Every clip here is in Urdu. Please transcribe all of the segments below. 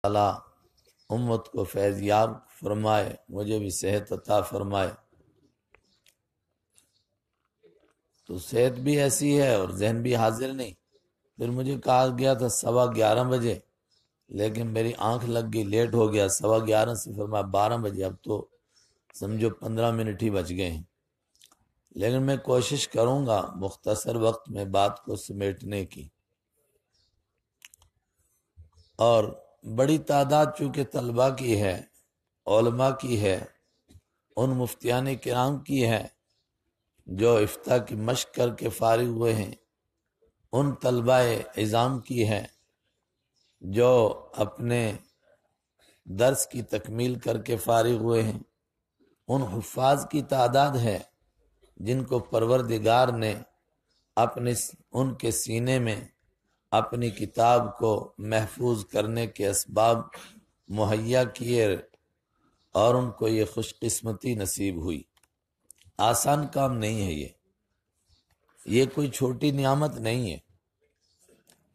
تعالیٰ امت کو فیض یاب فرمائے، مجھے بھی صحت عطا فرمائے۔ تو صحت بھی ایسی ہے اور ذہن بھی حاضر نہیں۔ پھر مجھے کہا گیا تھا 11:15 بجے، لیکن میری آنکھ لگ گئی، لیٹ ہو گیا 11:15 سے فرمایا 12 بجے، اب تو سمجھو 15 منٹ ہی بچ گئے ہیں۔ لیکن میں کوشش کروں گا مختصر وقت میں بات کو سمیٹنے کی۔ اور بڑی تعداد چونکہ طلباء کی ہے، علماء کی ہے، ان مفتیان کرام کی ہے جو افتاء کی مشق کر کے فارغ ہوئے ہیں، ان طلباء عظام کی ہے جو اپنے درس کی تکمیل کر کے فارغ ہوئے ہیں، ان حفاظ کی تعداد ہے جن کو پروردگار نے اپنے ان کے سینے میں اپنی کتاب کو محفوظ کرنے کے اسباب مہیا کیے اور ان کو یہ خوش قسمتی نصیب ہوئی۔ آسان کام نہیں ہے یہ کوئی چھوٹی نعمت نہیں ہے،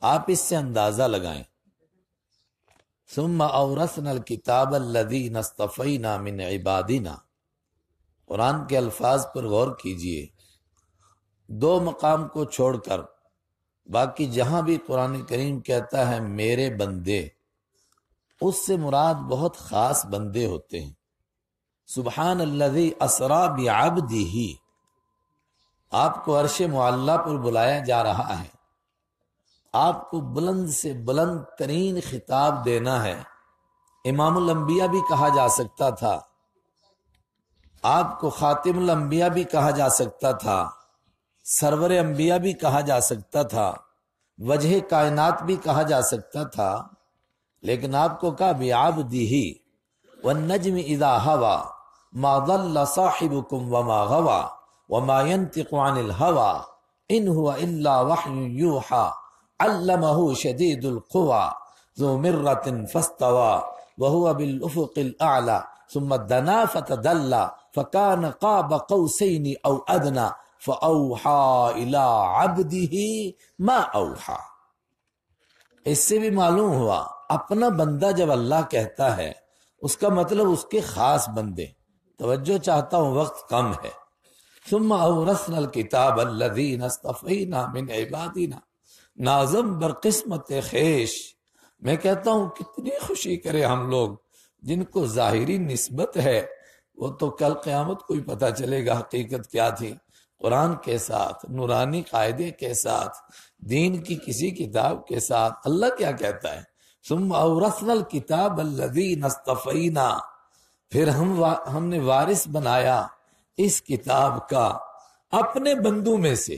آپ اس سے اندازہ لگائیں۔ ثم اورثنا الکتاب الذین اصطفینا من عبادنا، قرآن کے الفاظ پر غور کیجئے۔ 2 مقام کو چھوڑ کر باقی جہاں بھی قرآن کریم کہتا ہے میرے بندے، اس سے مراد بہت خاص بندے ہوتے ہیں۔ سبحان الذی اسری بعبدہ، آپ کو عرش معلیٰ پر بلایا جا رہا ہے، آپ کو بلند سے بلند ترین خطاب دینا ہے۔ امام الانبیاء بھی کہا جا سکتا تھا، آپ کو خاتم الانبیاء بھی کہا جا سکتا تھا، سرور انبیاء بھی کہا جا سکتا تھا، وجہ کائنات بھی کہا جا سکتا تھا، لیکن آپ کو کہا بعبدہ والنجم اذا ہوا ما ضل صاحبکم وما غوا وما ينطق عن الهوى ان هو الا وحی یوحى علمہ شدید القوى ذو مرة فاستوى وهو بالافق الاعلى ثم دنا فتدلى فكان قاب قوسين او ادنى فاوحى الى عبده ما اوحى۔ اس سے بھی معلوم ہوا اپنا بندہ جب اللہ کہتا ہے اس کا مطلب اس کے خاص بندے۔ توجہ چاہتا ہوں، وقت کم ہے۔ ثم اورثنا الکتاب الذین اصطفینا من عبادنا، ناظم بر قسمت خیش۔ میں کہتا ہوں کتنی خوشی کرے ہم لوگ جن کو ظاہری نسبت ہے، وہ تو کل قیامت کو ہی پتہ چلے گا حقیقت کیا تھی۔ قرآن کے ساتھ، نورانی قاعدے کے ساتھ، دین کی کسی کتاب کے ساتھ اللہ کیا کہتا ہے؟ ثم اورثنا الکتاب الذین اصطفینا، پھر ہم نے وارث بنایا اس کتاب کا اپنے بندوں میں سے۔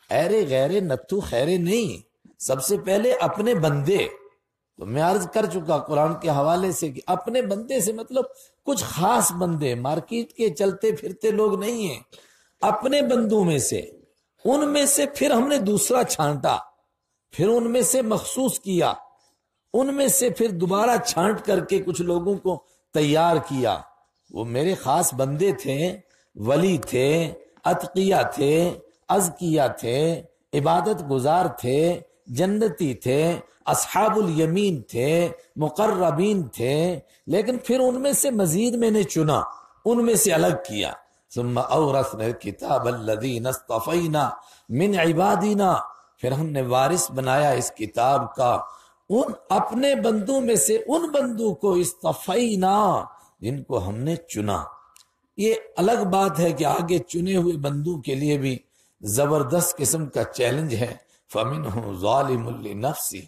ایرے غیرے نتھو خیرے نہیں، سب سے پہلے اپنے بندے۔ تو میں عرض کر چکا قرآن کے حوالے سے کہ اپنے بندے سے مطلب کچھ خاص بندے، مارکیٹ کے چلتے پھرتے لوگ نہیں ہیں، اپنے بندوں میں سے۔ ان میں سے پھر ہم نے دوسرا چھانٹا، پھر ان میں سے مخصوص کیا، ان میں سے پھر دوبارہ چھانٹ کر کے کچھ لوگوں کو تیار کیا۔ وہ میرے خاص بندے تھے، ولی تھے، اتقیہ تھے، ازکیہ تھے، عبادت گزار تھے، جنتی تھے، اصحاب الیمین تھے، مقربین تھے، لیکن پھر ان میں سے مزید میں نے چنا، ان میں سے الگ کیا۔ ثم اورثنا الکتاب الذین اصطفینا من عبادنا، پھر ہم نے وارث بنایا اس کتاب کا ان اپنے بندوں میں سے ان بندوں کو اصطفینا جن کو ہم نے چنا۔ یہ الگ بات ہے کہ آگے چنے ہوئے بندوں کے لیے بھی زبردست قسم کا چیلنج ہے۔ فَمِنْهُمْ ظَالِمٌ لِنَفْسِهِ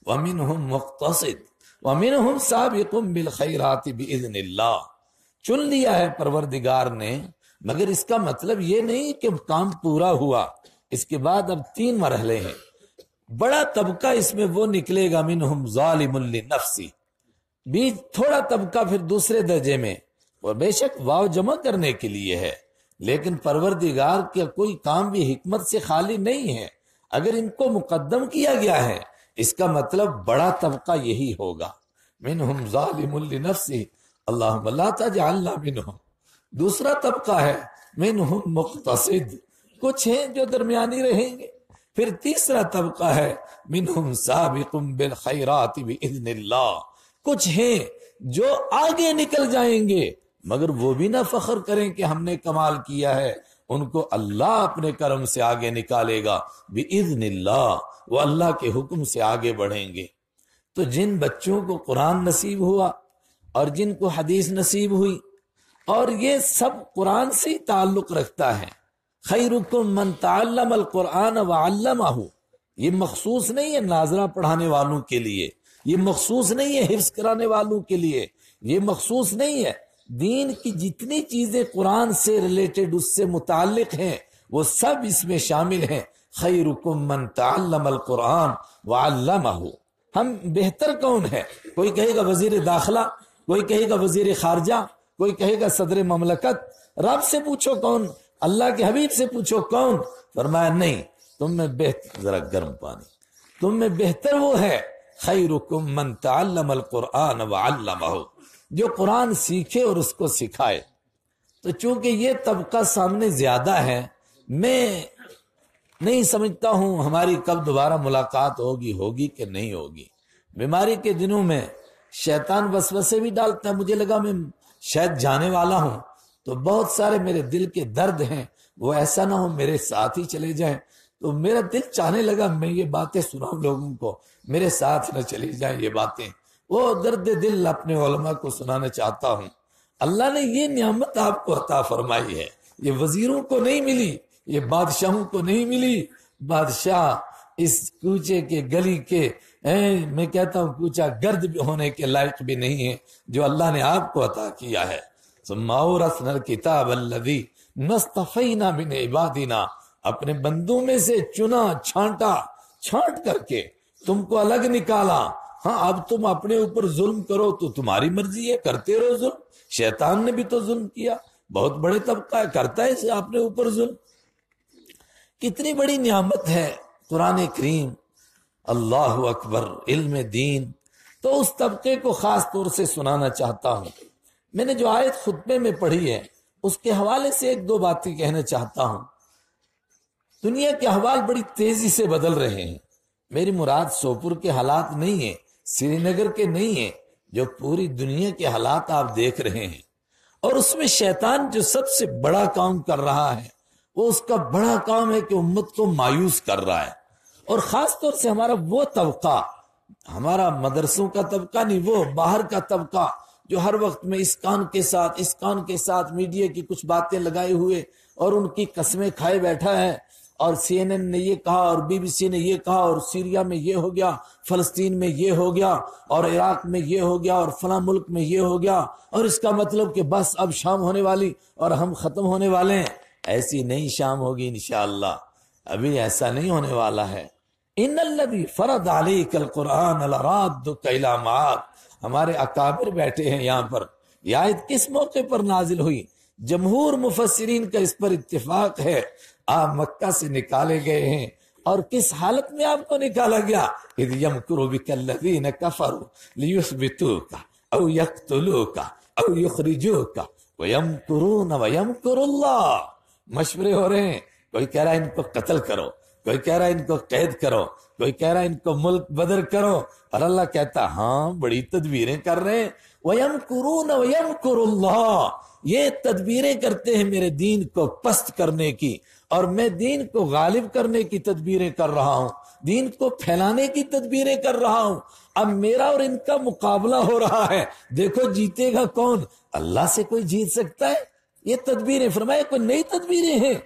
وَمِنْهُمْ مُقْتَصِدٌ وَمِنْهُمْ سَابِقٌ بِالْخَيْرَاتِ بِإِذْنِ اللَّهِ۔ چن لیا ہے پروردگار نے، مگر اس کا مطلب یہ نہیں کہ کام پورا ہوا، اس کے بعد اب 3 مرحلے ہیں۔ بڑا طبقہ اس میں وہ نکلے گا منہم ظالم لنفسی، بیچ تھوڑا طبقہ پھر دوسرے درجے میں، اور بے شک واو جمع کرنے کے لیے ہے، لیکن پروردگار کا کوئی کام بھی حکمت سے خالی نہیں ہے۔ اگر ان کو مقدم کیا گیا ہے اس کا مطلب بڑا طبقہ یہی ہوگا۔ منہم ظالم لنفسی اللہم لا تجعلنا منہم۔ دوسرا طبقہ ہے منہم مقتصد، کچھ ہیں جو درمیانی رہیں گے۔ پھر تیسرا طبقہ ہے منہم سابق بالخیرات باذن اللہ، کچھ ہیں جو آگے نکل جائیں گے مگر وہ بھی نہ فخر کریں کہ ہم نے کمال کیا ہے، ان کو اللہ اپنے کرم سے آگے نکالے گا بِإِذْنِ اللہ، وہ اللہ کے حکم سے آگے بڑھیں گے۔ تو جن بچوں کو قرآن نصیب ہوا اور جن کو حدیث نصیب ہوئی، اور یہ سب قرآن سے ہی تعلق رکھتا ہے، خیرکم من تعلم القرآن وعلمہ، یہ مخصوص نہیں ہے ناظرہ پڑھانے والوں کے لیے، یہ مخصوص نہیں ہے حفظ کرانے والوں کے لیے، یہ مخصوص نہیں ہے، دین کی جتنی چیزیں قرآن سے ریلیٹڈ اس سے متعلق ہیں وہ سب اس میں شامل ہیں۔ خیرکم من تعلم القرآن وعلمہ، ہم بہتر کون ہے؟ کوئی کہے گا وزیر داخلہ، کوئی کہے گا وزیر خارجہ، کوئی کہے گا صدر مملکت۔ رب سے پوچھو کون؟ اللہ کے حبیب سے پوچھو کون؟ فرمایا نہیں، تم میں بہتر، ذرا گرم پانی، تم میں بہتر وہ ہے خیرکم من تعلم القرآن وعلمہ، جو قرآن سیکھے اور اس کو سکھائے۔ تو چونکہ یہ طبقہ سامنے زیادہ ہے، میں نہیں سمجھتا ہوں ہماری کب دوبارہ ملاقات ہوگی کہ نہیں ہوگی۔ بیماری کے دنوں میں شیطان وسوسے بھی ڈالتا ہے، مجھے لگا میں شاید جانے والا ہوں، تو بہت سارے میرے دل کے درد ہیں، وہ ایسا نہ ہو میرے ساتھ ہی چلے جائیں، تو میرا دل چاہنے لگا میں یہ باتیں سناؤں لوگوں کو، میرے ساتھ نہ چلی جائیں یہ باتیں، وہ درد دل اپنے علماء کو سنانا چاہتا ہوں۔ اللہ نے یہ نعمت آپ کو عطا فرمائی ہے، یہ وزیروں کو نہیں ملی، یہ بادشاہوں کو نہیں ملی۔ بادشاہ اس کوچے کے گلی کے میں کہتا ہوں کوچہ گرد بھی ہونے کے لائق بھی نہیں ہے جو اللہ نے آپ کو عطا کیا ہے۔ ثم اورثنا الکتاب الذی نصطفینا من عبادنا، اپنے بندوں میں سے چنا چھانٹ کر کے تم کو الگ نکالا۔ ہاں اب تم اپنے اوپر ظلم کرو تو تمہاری مرضی ہے، کرتے رہو ظلم، شیطان نے بھی تو ظلم کیا، بہت بڑے طبقہ ہے کرتا ہے اپنے اوپر ظلم۔ کتنی بڑی نعمت ہے قرآن کریم، اللہ اکبر، علم دین۔ تو اس طبقے کو خاص طور سے سنانا چاہتا ہوں۔ میں نے جو آیت خطبے میں پڑھی ہے اس کے حوالے سے ایک دو باتیں کہنا چاہتا ہوں۔ دنیا کے احوال بڑی تیزی سے بدل رہے ہیں، میری مراد سوپور کے حالات نہیں ہیں، سری نگر کے نہیں ہیں، جو پوری دنیا کے حالات آپ دیکھ رہے ہیں۔ اور اس میں شیطان جو سب سے بڑا کام کر رہا ہے وہ اس کا بڑا کام ہے کہ امت کو مایوس کر رہا ہے، اور خاص طور سے ہمارا وہ طبقہ، ہمارا مدرسوں کا طبقہ نہیں، وہ باہر کا طبقہ جو ہر وقت میں اس کان کے ساتھ میڈیا کی کچھ باتیں لگائے ہوئے اور ان کی قسمیں کھائے بیٹھا ہے، اور سی این این نے یہ کہا اور بی بی سی نے یہ کہا، اور سیریا میں یہ ہو گیا، فلسطین میں یہ ہو گیا، اور عراق میں یہ ہو گیا، اور فلاں ملک میں یہ ہو گیا، اور اس کا مطلب کہ بس اب شام ہونے والی اور ہم ختم ہونے والے ہیں۔ ایسی نہیں شام ہوگی انشاءاللہ، ابھی ایسا نہیں ہونے والا ہے۔ ان الذی فرض علیک القرآن لرادک الی معاد، ہمارے اکابر بیٹھے ہیں یہاں پر۔ یہ آیت کس موقع پر نازل ہوئی؟ جمہور مفسرین کا اس پر اتفاق ہے، آپ مکہ سے نکالے گئے ہیں، اور کس حالت میں آپ کو نکالا گیا؟ اذ یمکر بک الذین کفروا لیثبتوک او یقتلوک او یخرجوک ویمکرون ویمکر اللہ۔ مشورے ہو رہے ہیں، کوئی کہہ رہا ہے ان کو قتل کرو، کوئی کہہ رہا ہے ان کو قید کرو، کوئی کہہ رہا ہے ان کو ملک بدر کرو، اور اللہ کہتا ہاں بڑی تدبیریں کر رہے ہیں۔ وَيَمْكُرُونَ وَيَمْكُرُ اللَّهُ، یہ تدبیریں کرتے ہیں میرے دین کو پست کرنے کی، اور میں دین کو غالب کرنے کی تدبیریں کر رہا ہوں، دین کو پھیلانے کی تدبیریں کر رہا ہوں۔ اب میرا اور ان کا مقابلہ ہو رہا ہے، دیکھو جیتے گا کون؟ اللہ سے کوئی جیت سکتا ہے؟ یہ تدبیریں، فرمایا کوئی نئی تدبیریں ہیں۔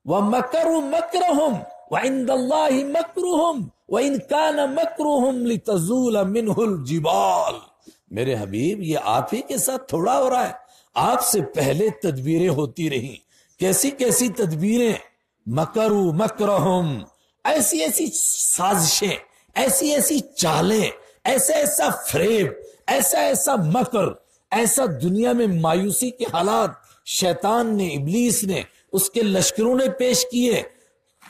وَمَكَرُوا مَكْرَهُمْ وَعِنْدَ اللَّهِ مَكْرُهُمْ وَإِنْ كَانَ مَكْرُهُمْ لِتَزُولَ مِنْهُ الْجِبَالِ۔ میرے حبیب یہ آپ ہی کے ساتھ تھوڑا ہو رہا ہے، آپ سے پہلے تدبیریں ہوتی رہی، کیسی کیسی تدبیریں، مَكَرُوا مَكْرَهُمْ، ایسی ایسی سازشیں، ایسی ایسی چالیں، ایسا فریب، ایسا مکر، ایسا دنیا میں مایوسی کے حالات شیطان نے، ابلیس نے، اس کے لشکروں نے پیش کیے۔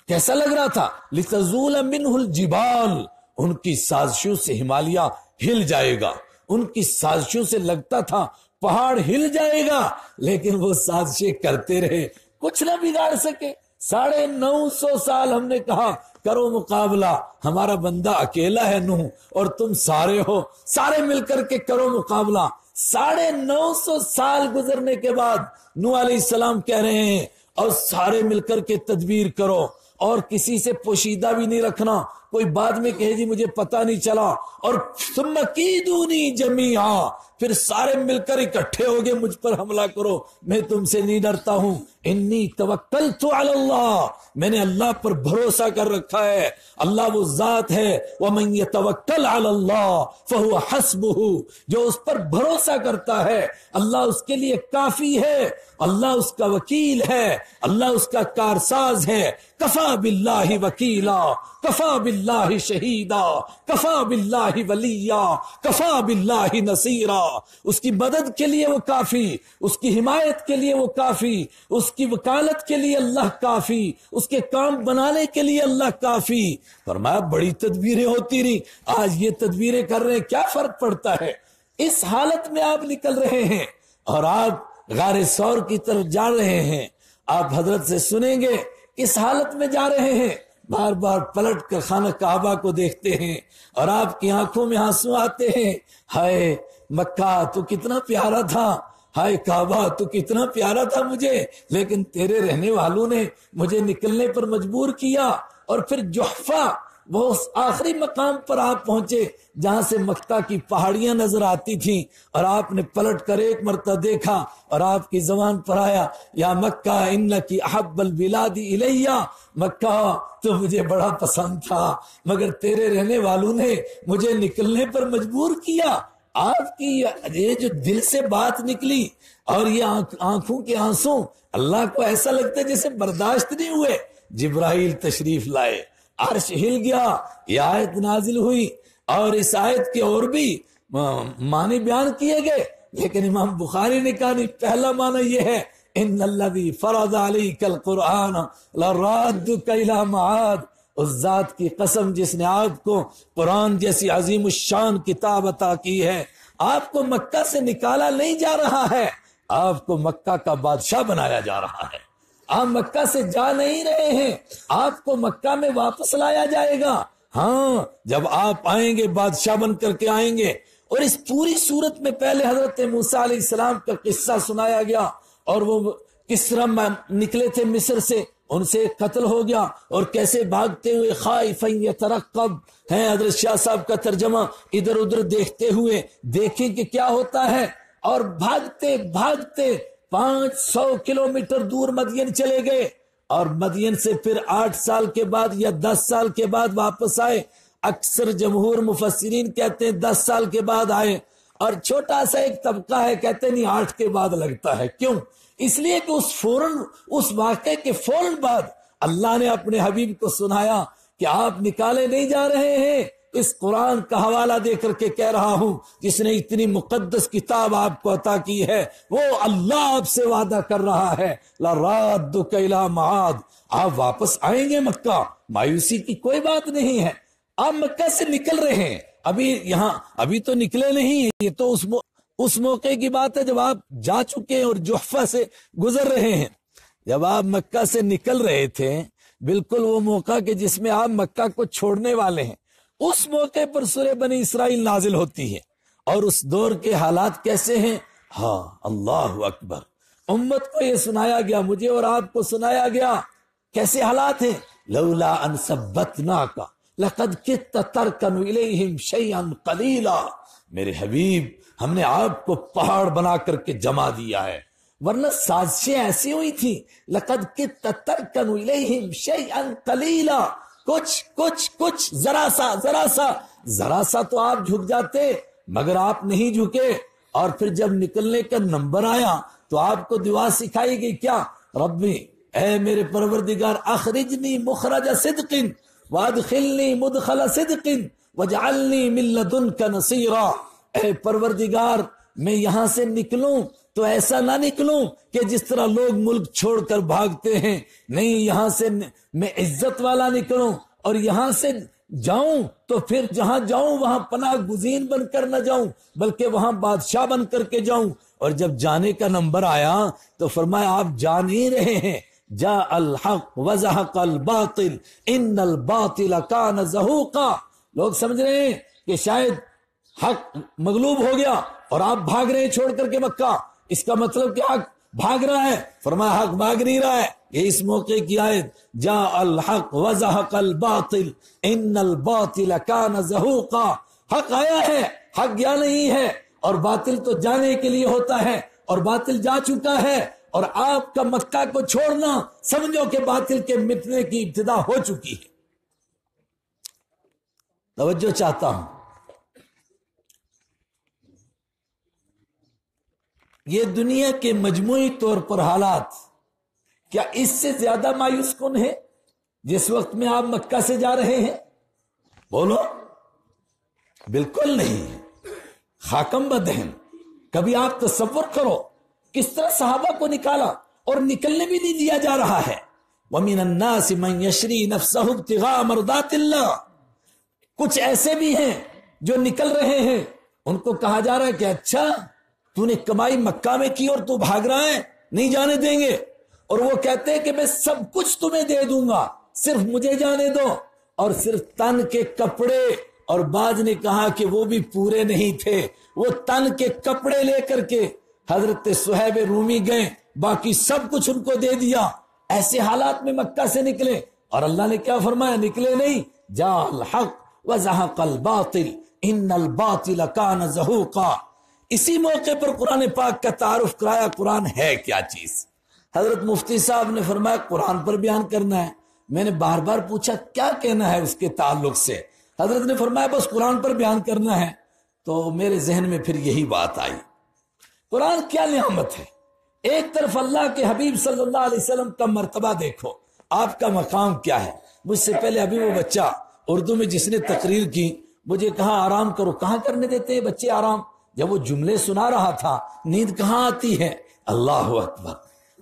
کیسا لگ رہا تھا؟ لِتَزُولَ مِنْهُ الْجِبَالِ، ان کی سازشوں سے ہمالیہ ہل جائے گا، ان کی سازشوں سے لگتا تھا پہاڑ ہل جائے گا، لیکن وہ سازشیں کرتے رہے، کچھ نہ بگاڑ سکے۔ 950 سال ہم نے کہا کرو مقابلہ، ہمارا بندہ اکیلا ہے نوح اور تم سارے ہو، سارے مل کر کے کرو مقابلہ۔ 950 سال گزرنے کے بعد نوح علیہ السلام کہہ رہے ہیں اور سارے مل کر کے تدبیر کرو اور کسی سے پوشیدہ بھی نہیں رکھنا، کوئی بعد میں کہے جی مجھے پتہ نہیں چلا، اور ثم کیدونی جمیعا، پھر سارے مل کر اکٹھے ہو گئے مجھ پر حملہ کرو، میں تم سے نہیں ڈرتا ہوں، انی توکلت علی اللہ، میں نے اللہ پر بھروسہ کر رکھا ہے، اللہ وہ ذات ہے، ومن یتوکل علی اللہ فہو حسبہ، جو اس پر بھروسہ کرتا ہے اللہ اس کے لیے کافی ہے، اللہ اس کا وکیل ہے، اللہ اس کا کارساز ہے، کفا باللہ وکیلا، کفا باللہ شہیدا، کفا باللہ ولیا، کفا باللہ نصیرا، اس کی مدد کے لیے وہ کافی، اس کی حمایت کے لیے وہ کافی، اس کی وکالت کے لیے اللہ کافی، اس کے کام بنانے کے لیے اللہ کافی۔ فرمایا بڑی تدبیریں ہوتی رہی، آج یہ تدبیریں کر رہے ہیں، کیا فرق پڑتا ہے؟ اس حالت میں آپ نکل رہے ہیں اور آپ غار ثور کی طرف جا رہے ہیں، آپ حضرت سے سنیں گے کس حالت میں جا رہے ہیں، بار بار پلٹ کر خانہ کعبہ کو دیکھتے ہیں اور آپ کی آنکھوں میں آنسو آتے ہیں، ہائے مکہ تو کتنا پیارا تھا، ہائے کعبہ تو کتنا پیارا تھا مجھے، لیکن تیرے رہنے والوں نے مجھے نکلنے پر مجبور کیا۔ اور پھر جحفہ، وہ اس آخری مقام پر آپ پہنچے جہاں سے مکہ کی پہاڑیاں نظر آتی تھیں، اور آپ نے پلٹ کر ایک مرتبہ دیکھا اور آپ کی زبان پر آیا یا مکہ انکی احب البلاد الیہ، مکہ تو مجھے بڑا پسند تھا مگر تیرے رہنے والوں نے مجھے نکلنے پر مجبور کیا۔ آپ کی یہ جو دل سے بات نکلی اور یہ آنکھوں کے آنسو اللہ کو ایسا لگتا ہے جیسے برداشت نہیں ہوئے۔ جبرائیل تشریف لائے، عرش ہل گیا، یہ آیت نازل ہوئی، اور اس آیت کے اور بھی معنی بیان کیے گئے، لیکن امام بخاری نے کہا نہیں، پہلا معنی یہ ہے ان الذی فرض علیک القرآن لرادک الی معاد، اس ذات کی قسم جس نے آپ کو قرآن جیسی عظیم الشان کتاب عطا کی ہے، آپ کو مکہ سے نکالا نہیں جا رہا ہے، آپ کو مکہ کا بادشاہ بنایا جا رہا ہے، آپ مکہ سے جا نہیں رہے ہیں، آپ کو مکہ میں واپس لایا جائے گا۔ ہاں جب آپ آئیں گے بادشاہ بن کر کے آئیں گے۔ اور اس پوری صورت میں پہلے حضرت موسیٰ علیہ السلام کا قصہ سنایا گیا، اور وہ کس طرح نکلے تھے مصر سے، ان سے قتل ہو گیا اور کیسے بھاگتے ہوئے خائفا یترقب ہیں، حضرت شاہ صاحب کا ترجمہ، ادھر ادھر دیکھتے ہوئے دیکھیں کہ کیا ہوتا ہے، اور بھاگتے بھاگتے 500 کلومیٹر دور مدین چلے گئے، اور مدین سے پھر 8 سال کے بعد یا 10 سال کے بعد واپس آئے۔ اکثر جمہور مفسرین کہتے ہیں 10 سال کے بعد آئے، اور چھوٹا سا ایک طبقہ ہے کہتے نہیں 8 کے بعد لگتا ہے۔ کیوں؟ اس لیے کہ اس واقعے کے فوراً بعد اللہ نے اپنے حبیب کو سنایا کہ آپ نکالے نہیں جا رہے ہیں، اس قرآن کا حوالہ دے کر کے کہہ رہا ہوں جس نے اتنی مقدس کتاب آپ کو عطا کی ہے، وہ اللہ آپ سے وعدہ کر رہا ہے لَرَادُّكَ إِلَىٰ مَعَادٍ، آپ واپس آئیں گے مکہ، مایوسی کی کوئی بات نہیں ہے۔ آپ مکہ سے نکل رہے ہیں، ابھی تو نکلے نہیں، یہ تو اس موقع کی بات ہے جب آپ جا چکے ہیں اور جحفہ سے گزر رہے ہیں۔ جب آپ مکہ سے نکل رہے تھے، بالکل وہ موقع کہ جس میں آپ مکہ کو چھوڑنے والے ہیں، اس موقع پر سورہ بنی اسرائیل نازل ہوتی ہے، اور اس دور کے حالات کیسے ہیں؟ ہاں اللہ اکبر، امت کو یہ سنایا گیا، مجھے اور آپ کو سنایا گیا کیسے حالات ہیں۔ لولا ان ثبتناک لقد کدت ترکن الیہم شیئا قلیلا، میرے حبیب ہم نے آپ کو پہاڑ بنا کر کے جما دیا ہے، ورنہ سازشیں ایسی ہوئی تھی، لقد کدت ترکن الیہم شیئا قلیلا، کچھ ذرا سا تو آپ جھک جاتے، مگر آپ نہیں جھکے، اور پھر جب نکلنے کا نمبر آیا تو آپ کو دعا سکھائی گئی کیا؟ ربی، اے میرے پروردگار، اخرجنی مخرج صدق وادخلنی مدخل صدق وجعلنی من لدنک نصیرا، اے پروردگار میں یہاں سے نکلوں تو ایسا نہ نکلوں کہ جس طرح لوگ ملک چھوڑ کر بھاگتے ہیں، نہیں، یہاں سے میں عزت والا نکلوں، اور یہاں سے جاؤں تو پھر جہاں جاؤں وہاں پناہ گزین بن کر نہ جاؤں بلکہ وہاں بادشاہ بن کر کے جاؤں۔ اور جب جانے کا نمبر آیا تو فرمایا آپ جا نہیں رہے ہیں، جاء الحق وزهق الباطل ان الباطل کان زہوقا۔ لوگ سمجھ رہے ہیں کہ شاید حق مغلوب ہو گیا اور آپ بھاگ رہے ہیں چھوڑ کر کے مکہ، اس کا مطلب کہ حق بھاگ رہا ہے۔ فرمایا حق بھاگ نہیں رہا ہے، یہ اس موقع کی آیت جاء الحق وزهق الباطل ان الباطل کان زہوقا۔ حق آیا ہے، حق گیا نہیں ہے، اور باطل تو جانے کے لیے ہوتا ہے، اور باطل جا چکا ہے، اور آپ کا مکہ کو چھوڑنا سمجھو کہ باطل کے مٹنے کی ابتدا ہو چکی ہے۔ توجہ چاہتا ہوں، یہ دنیا کے مجموعی طور پر حالات کیا اس سے زیادہ مایوس کن ہے جس وقت میں آپ مکہ سے جا رہے ہیں؟ بولو، بالکل نہیں۔ خاکم بدہن، کبھی آپ تصور کرو کس طرح صحابہ کو نکالا اور نکلنے بھی نہیں دیا جا رہا ہے۔ وَمِنَ النَّاسِ مَن يَشْرِي نَفْسَهُ ابْتِغَاءَ مَرْضَاتِ اللَّهِ، کچھ ایسے بھی ہیں جو نکل رہے ہیں، ان کو کہا جا رہا ہے کہ اچھا تو نے کمائی مکہ میں کی اور تو بھاگ رہا ہے، نہیں جانے دیں گے، اور وہ کہتے ہیں کہ میں سب کچھ تمہیں دے دوں گا، صرف مجھے جانے دو، اور صرف تن کے کپڑے، اور بعض نے کہا کہ وہ بھی پورے نہیں تھے، وہ تن کے کپڑے لے کر کے حضرت صہیب رومی گئے، باقی سب کچھ ان کو دے دیا۔ ایسے حالات میں مکہ سے نکلے، اور اللہ نے کیا فرمایا؟ نکلے نہیں، جاء الحق وزهق الباطل ان الباطل کان زہوقا۔ اسی موقع پر قرآن پاک کا تعارف کرایا قرآن ہے کیا چیز۔ حضرت مفتی صاحب نے فرمایا قرآن پر بیان کرنا ہے۔ میں نے بار بار پوچھا کیا کہنا ہے اس کے تعلق سے، حضرت نے فرمایا بس قرآن پر بیان کرنا ہے، تو میرے ذہن میں پھر یہی بات آئی۔ قرآن کیا نعمت ہے، ایک طرف اللہ کے حبیب صلی اللہ علیہ وسلم کا مرتبہ دیکھو، آپ کا مقام کیا ہے۔ مجھ سے پہلے ابھی وہ بچہ اردو میں جس نے تقریر کی، مجھے کہا آرام کرو، کہاں کرنے دیتے ہیں بچے آرام؟ جب وہ جملے سنا رہا تھا نیند کہاں آتی ہے؟ اللہ اکبر۔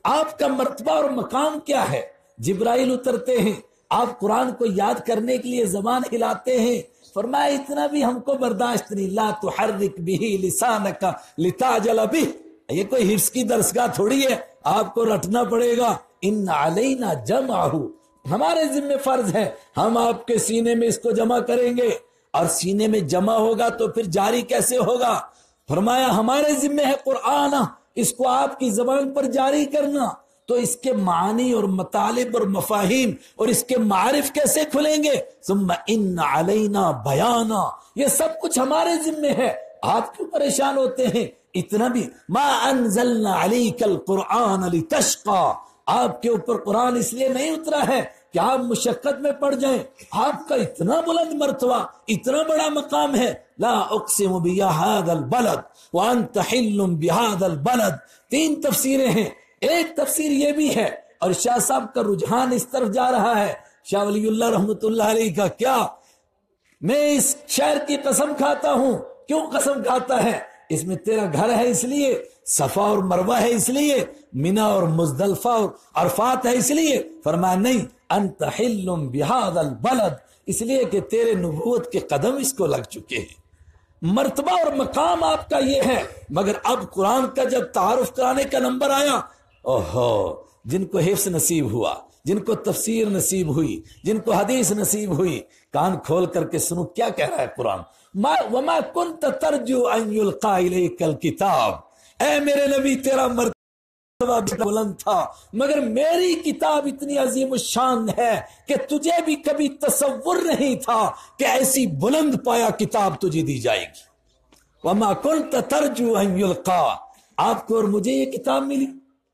آپ کا مرتبہ اور مقام کیا ہے؟ جبرائیل اترتے ہیں، آپ قرآن کو یاد کرنے کے لیے زبان ہلاتے ہیں، فرمایا اتنا بھی ہم کو برداشت نہیں، لا تحرک بہ لسانک لتعجل بہ، یہ کوئی حفظ کی درسگاہ تھوڑی ہے، آپ کو رٹنا پڑے گا۔ ان علینا جمعہ، ہمارے ذمہ فرض ہے، ہم آپ کے سینے میں اس کو جمع کریں گے، اور سینے میں جمع ہوگا تو پھر جاری کیسے ہوگا؟ فرمایا ہمارے ذمہ ہے قرآن، اس کو آپ کی زبان پر جاری کرنا، تو اس کے معنی اور مطالب اور مفاہیم اور اس کے معارف کیسے کھلیں گے؟ ثم ان علینا بیانا، یہ سب کچھ ہمارے ذمہ ہے، آپ کیوں پریشان ہوتے ہیں؟ اتنا بھی ما انزلنا علیک القرآن لتشقى، آپ کے اوپر قرآن اس لیے نہیں اترا ہے کہ آپ مشقت میں پڑ جائیں، آپ کا اتنا بلند مرتبہ، اتنا بڑا مقام ہے۔ لا اقسم بهذا البلد وانت حل بهذا البلد، تین تفسیریں ہیں، ایک تفسیر یہ بھی ہے، اور شاہ صاحب کا رجحان اس طرف جا رہا ہے، شاہ ولی اللہ رحمت اللہ علیہ کا، کیا میں اس شہر کی قسم کھاتا ہوں، کیوں قسم کھاتا ہے؟ اس میں تیرا گھر ہے اس لیے، صفا اور مروہ ہے اس لیے، مینا اور مزدلفہ اور عرفات ہے اس لیے، فرمایا نہیں، انت حل بهذا البلد، اس لیے کہ تیرے نبوت کے قدم اس کو لگ چکے ہیں۔ مرتبہ اور مقام آپ کا یہ ہے، مگر اب قرآن کا جب تعارف کرانے کا نمبر آیا، اوہو، جن کو حفظ نصیب ہوا، جن کو تفسیر نصیب ہوئی، جن کو حدیث نصیب ہوئی، کان کھول کر کے سنو کیا کہہ رہا ہے قرآن۔ وما كنت ترجو ان يلقى اليك الكتاب، اے میرے نبی تیرا مرتبہ بلند تھا، مگر میری کتاب اتنی عظیم الشان ہے کہ تجھے بھی کبھی تصور نہیں تھا کہ ایسی بلند پایا کتاب تجھے دی جائے گی۔ وما كنت ترجو ان يلقى، آپ کو اور مجھے یہ کتاب ملی،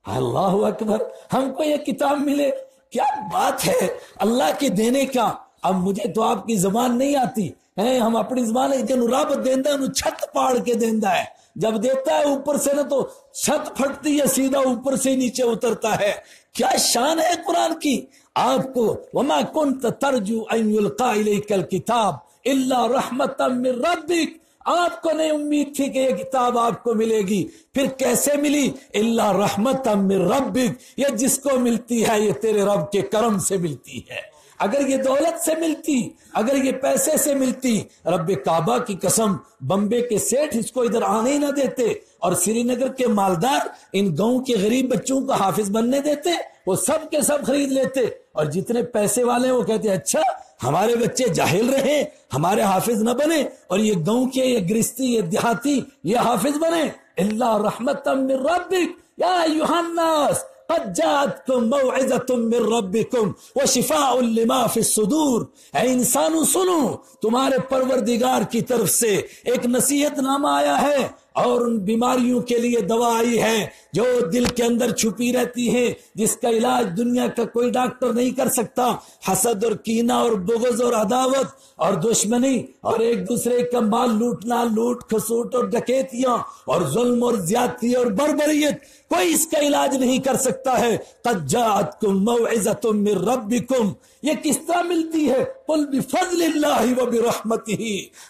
اللہ اکبر، ہم کو یہ کتاب ملے، کیا بات ہے اللہ کے دینے کا۔ اب مجھے تو آپ کی زبان نہیں آتی ہے، ہم اپنی زبان رب دیندہ نو چھت پاڑ کے دیندہ ہے، جب دیتا ہے اوپر سے نہ تو چھت پھٹتی ہے، سیدھا اوپر سے نیچے اترتا ہے۔ کیا شان ہے قرآن کی۔ آپ کو وما كنت ترجو ان يلقى اليك الكتاب الا رحمتا من ربك، آپ کو نہیں امید تھی کہ یہ کتاب آپ کو ملے گی، پھر کیسے ملی؟ الا رحمتا من ربك، یہ جس کو ملتی ہے یہ تیرے رب کے کرم سے ملتی ہے۔ اگر یہ دولت سے ملتی، اگر یہ پیسے سے ملتی، رب کعبہ کی قسم بمبے کے سیٹھ اس کو ادھر آنے ہی نہ دیتے، اور سری نگر کے مالدار ان گاؤں کے غریب بچوں کو حافظ بننے دیتے، وہ سب کے سب خرید لیتے، اور جتنے پیسے والے ہیں وہ کہتے اچھا ہمارے بچے جاہل رہے، ہمارے حافظ نہ بنے، اور یہ گاؤں کے، یہ گرستی، یہ دیہاتی یہ حافظ بنے۔ اللہ رحمتا من ربک یا ایھا الناس قد جاءتکم موعظۃ من ربکم وشفاء لما فی الصدور۔ اے انسانو سنو، تمہارے پروردگار کی طرف سے ایک نصیحت نامہ آیا ہے، اور ان بیماریوں کے لیے دوا آئی ہے جو دل کے اندر چھپی رہتی ہے، جس کا علاج دنیا کا کوئی ڈاکٹر نہیں کر سکتا۔ حسد اور کینہ اور بغض اور عداوت اور دشمنی اور ایک دوسرے کا مال لوٹنا، لوٹ کھسوٹ اور ڈکیتیاں اور ظلم اور زیادتی اور بربریت، کوئی اس کا علاج نہیں کر سکتا ہے۔ قد جاءتکم موعظۃ من ربکم، یہ کس طرح ملتی ہے؟ قل بفضل اللہ وبرحمتہ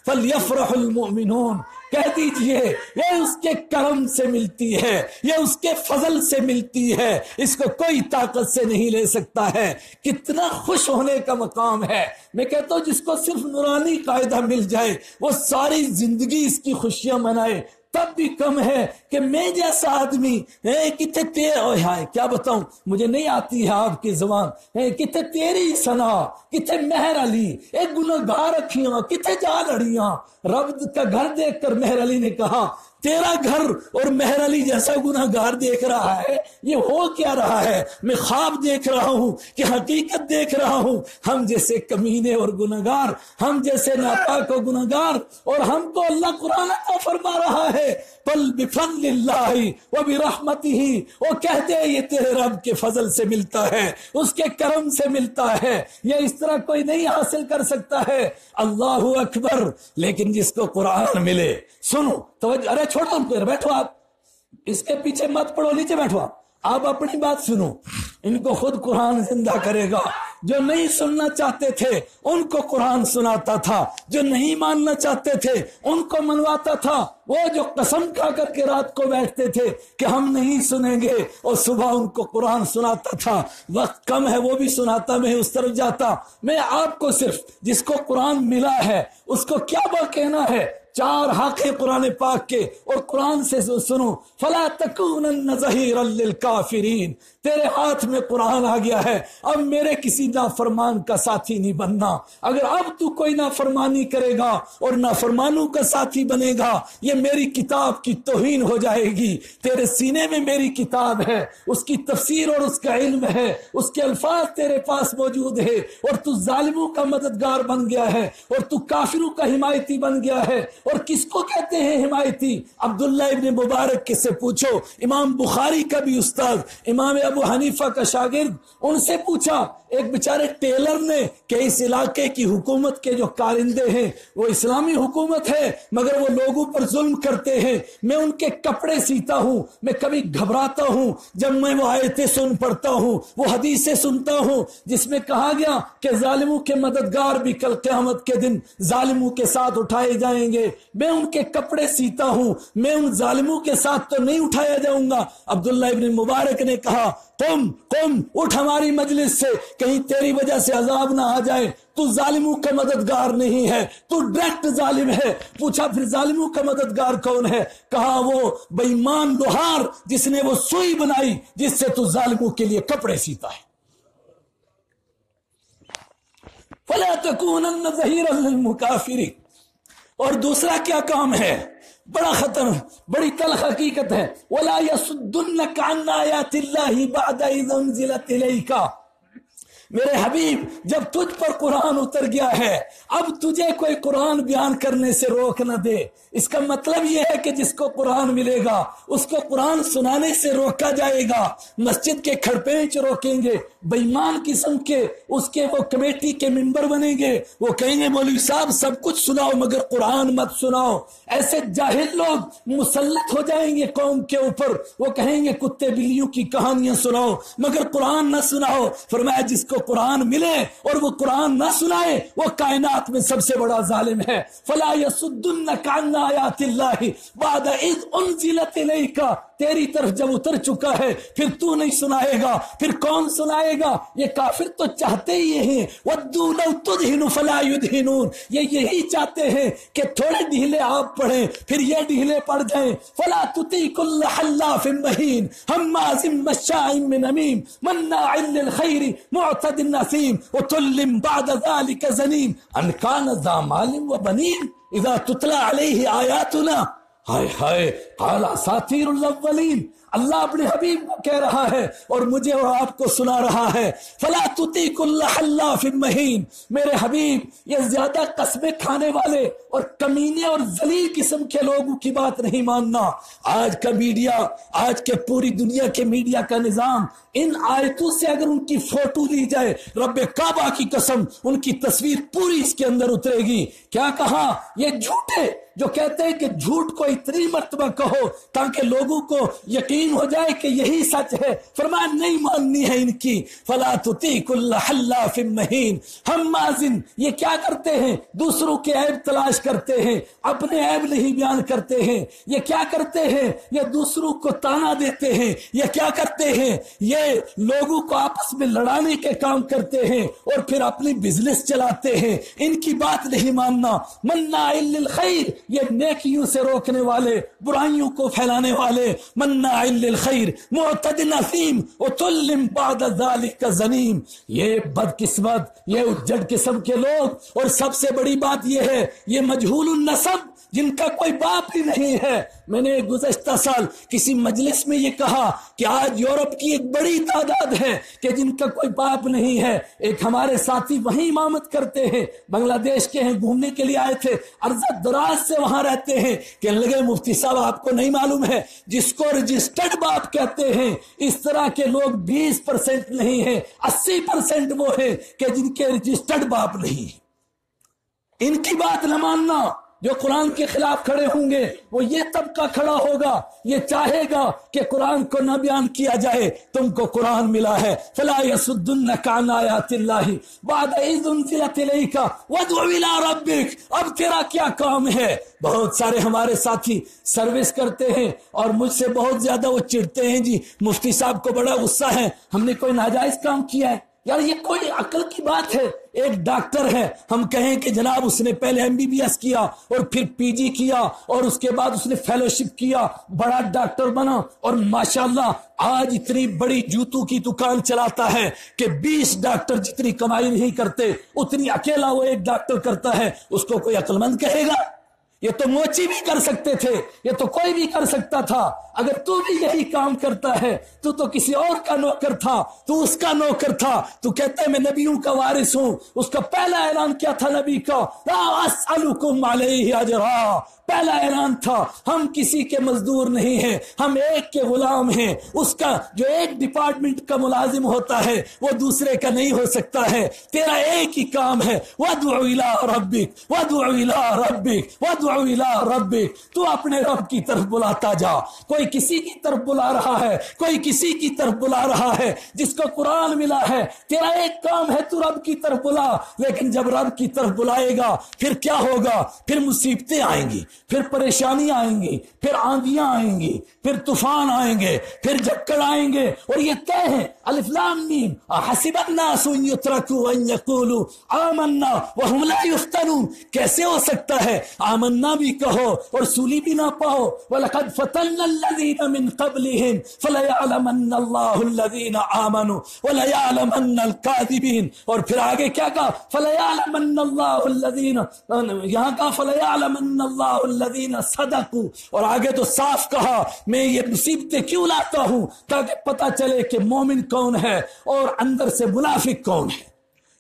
فلیفرح المؤمنون، کہہ دیجئے یہ اس کے کرم سے ملتی ہے، یہ اس کے فضل سے ملتی ہے، اس کو کوئی طاقت سے نہیں لے سکتا ہے۔ کتنا خوش ہونے کا مقام ہے۔ میں کہتا ہوں جس کو صرف نورانی قاعدہ مل جائے وہ ساری زندگی اس کی خوشیاں منائے، تب بھی کم ہے کہ میں جیسا آدمی کتنے کیا بتاؤں، مجھے نہیں آتی ہے آپ کی زبان، کتنے تیری ثنا، کتنے مہر علی، ایک گناہگار اکھیاں کتنے جا لڑیاں۔ رب کا گھر دیکھ کر مہر علی نے کہا تیرا گھر اور مہر علی جیسا گناہگار دیکھ رہا ہے، یہ ہو کیا رہا ہے؟ میں خواب دیکھ رہا ہوں کہ حقیقت دیکھ رہا ہوں، ہم جیسے کمینے اور گناہگار، ہم جیسے ناپاک اور گناہگار، اور ہم کو اللہ قرآن عطا فرما رہا ہے قل بفضل اللہ وبرحمتہ، وہ کہتے ہیں یہ تیرے رب کے فضل سے ملتا ہے، اس کے کرم سے ملتا ہے، یہ اس طرح کوئی نہیں حاصل کر سکتا ہے۔ اللہ اکبر۔ لیکن جس کو قرآن ملے، سنو توجہ، ارے چھوڑو ان کو، بیٹھو آپ اس کے پیچھے مت پڑو، نیچے بیٹھو آپ اپنی بات سنو، ان کو خود قرآن زندہ کرے گا۔ جو نہیں سننا چاہتے تھے ان کو قرآن سناتا تھا، جو نہیں ماننا چاہتے تھے ان کو منواتا تھا، وہ جو قسم کھا کر کے رات کو بیٹھتے تھے کہ ہم نہیں سنیں گے، اور صبح ان کو قرآن سناتا تھا۔ وقت کم ہے، وہ بھی سناتا، میں اس طرف جاتا۔ میں آپ کو صرف جس کو قرآن ملا ہے اس کو کیا کہنا ہے، 4 حق قرآن پاک کے، اور قرآن سے سنو۔ فلا تکونن ظہیرا للکافرین، تیرے ہاتھ میں قرآن آ گیا ہے، اب میرے کسی نافرمان کا ساتھی نہیں بننا۔ اگر اب تو کوئی نافرمانی کرے گا اور نافرمانوں کا ساتھی بنے گا، یہ میری کتاب کی توہین ہو جائے گی۔ تیرے سینے میں میری کتاب ہے، اس کی تفسیر اور اس کا علم ہے، اس کے الفاظ تیرے پاس موجود ہے، اور تو ظالموں کا مددگار بن گیا ہے، اور تو کافروں کا حمایتی بن گیا ہے۔ اور کس کو کہتے ہیں حمایتی؟ عبداللہ ابن مبارک کے سے پوچھو، امام بخاری کا بھی استاد، امام ابو حنیفہ کا شاگرد، ان سے پوچھا۔ ایک بیچارے ٹیلر نے کہ اس علاقے کی حکومت کے جو کارندے ہیں وہ اسلامی حکومت ہے مگر وہ لوگوں پر ظلم کرتے ہیں، میں ان کے کپڑے سیتا ہوں، میں کبھی گھبراتا ہوں جب میں وہ آیتیں سن پڑھتا ہوں، وہ حدیثیں سنتا ہوں جس میں کہا گیا کہ ظالموں کے مددگار بھی کل قیامت کے دن ظالموں کے ساتھ اٹھائے جائیں گے، میں ان کے کپڑے سیتا ہوں، میں ان ظالموں کے ساتھ تو نہیں اٹھایا جاؤں گا۔ عبداللہ ابن مبارک نے کہا قم اٹھ ہماری مجلس سے، کہیں تیری وجہ سے عذاب نہ آ جائے، تو ظالموں کا مددگار نہیں ہے، تو ڈائریکٹ ظالم ہے۔ پوچھا پھر ظالموں کا مددگار کون ہے؟ کہا وہ بے ایمان لوہار جس نے وہ سوئی بنائی جس سے تو ظالموں کے لیے کپڑے سیتا ہے۔ فلا تکونن ظہیرا للمکافرین۔ اور دوسرا کیا کام ہے؟ بڑا خطر، بڑی تلخ حقیقت ہے۔ ولا يصدنك عن آیات اللہ بعد اذ انزلت الیک۔ میرے حبیب جب تجھ پر قرآن اتر گیا ہے اب تجھے کوئی قرآن بیان کرنے سے روک نہ دے۔ اس کا مطلب یہ ہے کہ جس کو قرآن ملے گا اس کو قرآن سنانے سے روکا جائے گا، مسجد کے کھڑپینچ روکیں گے، بے ایمان قسم کے اس کے وہ کمیٹی کے ممبر بنیں گے، وہ کہیں گے مولوی صاحب سب کچھ سناؤ مگر قرآن مت سناؤ۔ ایسے جاہل لوگ مسلط ہو جائیں گے قوم کے اوپر، وہ کہیں گے کتے بلیوں کی کہانیاں سناؤ مگر قرآن نہ سناؤ۔ فرمایا جس کو قرآن ملے اور وہ قرآن نہ سنائے وہ کائنات میں سب سے بڑا ظالم ہے۔ فلا يصدنك عن آیات اللہ بعد اذ انزلت الیک۔ تیری طرف جب اتر چکا ہے پھر تو نہیں سنائے گا، پھر کون سنائے گا؟ یہ کافر تو چاہتے ہی ہیں وَدُّوا لَوْ تُدْهِنُ فَلَا يُدْهِنُونَ، یہ یہی چاہتے ہیں کہ تھوڑے ڈھیلے آپ پڑھیں پھر یہ ڈھیلے پڑ جائیں۔ فَلَا تُطِيعْ كُلَّ حَلَّافٍ مَّهِينٍ هَمَّازٍ مَّشَّاءٍ بِنَمِيمٍ مَّنَّاعٍ لِّلْخَيْرِ مُعْتَدٍ أَثِيمٍ عُتُلٍّ بَعْدَ ذَلِكَ زَنِيمٍ أَن كَانَ ذَا مَالٍ وَبَنِينَ اذا تتلى عليه آیاتنا، ہائے ہائے قال اساطیر الاولین، اللہ اپنے حبیب کو کہہ رہا ہے اور مجھے اور آپ کو سنا رہا ہے فلا تطیع کل حلاف مہین، میرے حبیب یہ زیادہ قسمیں کھانے والے اور کمینے اور ذلیل قسم کے لوگوں کی بات نہیں ماننا۔ آج کا میڈیا، آج کے پوری دنیا کے میڈیا کا نظام، ان آیتوں سے اگر ان کی فوٹو لی جائے رب کعبہ کی قسم ان کی تصویر پوری اس کے اندر اترے گی۔ کیا کہا؟ یہ جھوٹے جو کہتے ہیں کہ جھوٹ کو اتنی مرتبہ کہو تاکہ لوگوں کو یقین ہو جائے کہ یہی سچ ہے، فرمایا نہیں ماننی ہے ان کی۔ فلا تطیع کل حلاف مہین ہماز، یہ کیا کرتے ہیں؟ دوسروں کے عیب تلاش کرتے ہیں، اپنے عیب نہیں بیان کرتے ہیں۔ یہ کیا کرتے ہیں؟ یہ دوسروں کو تانا دیتے ہیں۔ یہ کیا کرتے ہیں؟ یہ لوگوں کو آپس میں لڑانے کے کام کرتے ہیں اور پھر اپنی بزنس چلاتے ہیں۔ ان کی بات نہیں ماننا۔ مناع للخیر، یہ نیکیوں سے روکنے والے، برائیوں کو پھیلانے والے۔ مناع للخیر معتد اثیم عتل بعد ذلک زنیم، یہ بدقسمت، یہ اجڑ قسم کے لوگ۔ اور سب سے بڑی بات یہ ہے یہ مجہول النسب، جن کا کوئی باپ ہی نہیں ہے۔ میں نے گزشتہ سال کسی مجلس میں یہ کہا کہ آج یورپ کی ایک بڑی تعداد ہے کہ جن کا کوئی باپ نہیں ہے۔ ایک ہمارے ساتھی وہیں امامت کرتے ہیں، بنگلہ دیش کے ہیں، گھومنے کے لیے آئے تھے، عرض دراز سے وہاں رہتے ہیں، کہنے لگے مفتی صاحب آپ کو نہیں معلوم ہے جس کو رجسٹرڈ باپ کہتے ہیں اس طرح کے لوگ 20% نہیں ہیں، 80% وہ ہیں کہ جن کے رجسٹرڈ باپ نہیں۔ ان کی بات نہ ماننا۔ جو قرآن کے خلاف کھڑے ہوں گے وہ یہ طبقہ کھڑا ہوگا، یہ چاہے گا کہ قرآن کو نہ بیان کیا جائے۔ تم کو قرآن ملا ہے فلا يصدنك عن آیات اللہ بعد اذ انزلت الیک وادع الی ربک، اب تیرا کیا کام ہے؟ بہت سارے ہمارے ساتھی سروس کرتے ہیں اور مجھ سے بہت زیادہ وہ چڑھتے ہیں، جی مفتی صاحب کو بڑا غصہ ہے، ہم نے کوئی ناجائز کام کیا ہے؟ یار یہ کوئی عقل کی بات ہے؟ ایک ڈاکٹر ہے، ہم کہیں کہ جناب اس نے پہلے MBBS کیا اور پھر PG کیا اور اس کے بعد اس نے فیلوشپ کیا، بڑا ڈاکٹر بنا اور ماشاءاللہ آج اتنی بڑی جوتوں کی دکان چلاتا ہے کہ 20 ڈاکٹر جتنی کمائی نہیں کرتے اتنی اکیلا وہ ایک ڈاکٹر کرتا ہے۔ اس کو کوئی عقل مند کہے گا؟ یہ تو موچی بھی کر سکتے تھے، یہ تو کوئی بھی کر سکتا تھا۔ اگر تو بھی یہی کام کرتا ہے تو کسی اور کا نوکر تھا، تو اس کا نوکر تھا۔ تو کہتا ہے میں نبیوں کا وارث ہوں، اس کا پہلا اعلان کیا تھا نبی کا؟ لا اسألکم علیہ اجرا، پہلا اعلان تھا ہم کسی کے مزدور نہیں ہیں، ہم ایک کے غلام ہیں۔ اس کا جو ایک ڈپارٹمنٹ کا ملازم ہوتا ہے وہ دوسرے کا نہیں ہو سکتا ہے، تیرا ایک ہی کام ہے وادع الی ربک وادع الی ربک وادع الی ربک، تو اپنے رب کی طرف بلاتا جا۔ کوئی کسی کی طرف بلا رہا ہے، کوئی کسی کی طرف بلا رہا ہے، جس کو قرآن ملا ہے تیرا ایک کام ہے تو رب کی طرف بلا۔ لیکن جب رب کی طرف بلائے گا پھر کیا ہوگا؟ پھر مصیبتیں آئیں گی، پھر پریشانی آئیں گی، پھر آندیاں آئیں گی، پھر طوفان آئیں گے، پھر جھکڑ آئیں گے۔ اور یہ طے ہے الف لام میم حسب الناس ان یترکوا ان یقولوا آمنا وهم لا یفتنون، کیسے ہو سکتا ہے آمنا بھی کہو اور سولی بھی نہ پاؤ؟ وَلَقَدْ فَتَنَّا الَّذِينَ مِن قَبْلِهِمْ فَلَيَعْلَمَنَّ اللَّهُ الَّذِينَ آمَنُوا وَلَيَعْلَمَنَّ الْكَاذِبِينَ۔ اور پھر آگے کیا کہا؟ فَلَيَعْلَمَنَّ اللَّهُ الَّذِينَ، یہاں کہا فَلَيَعْلَمَنَّ اللَّهُ الَّذِينَ صَدَقُوا، اور آگے تو صاف کہا میں یہ مصیبتیں کیوں لاتا ہوں تاکہ پتہ چلے کہ مومن کون ہے اور اندر سے منافق کون ہے۔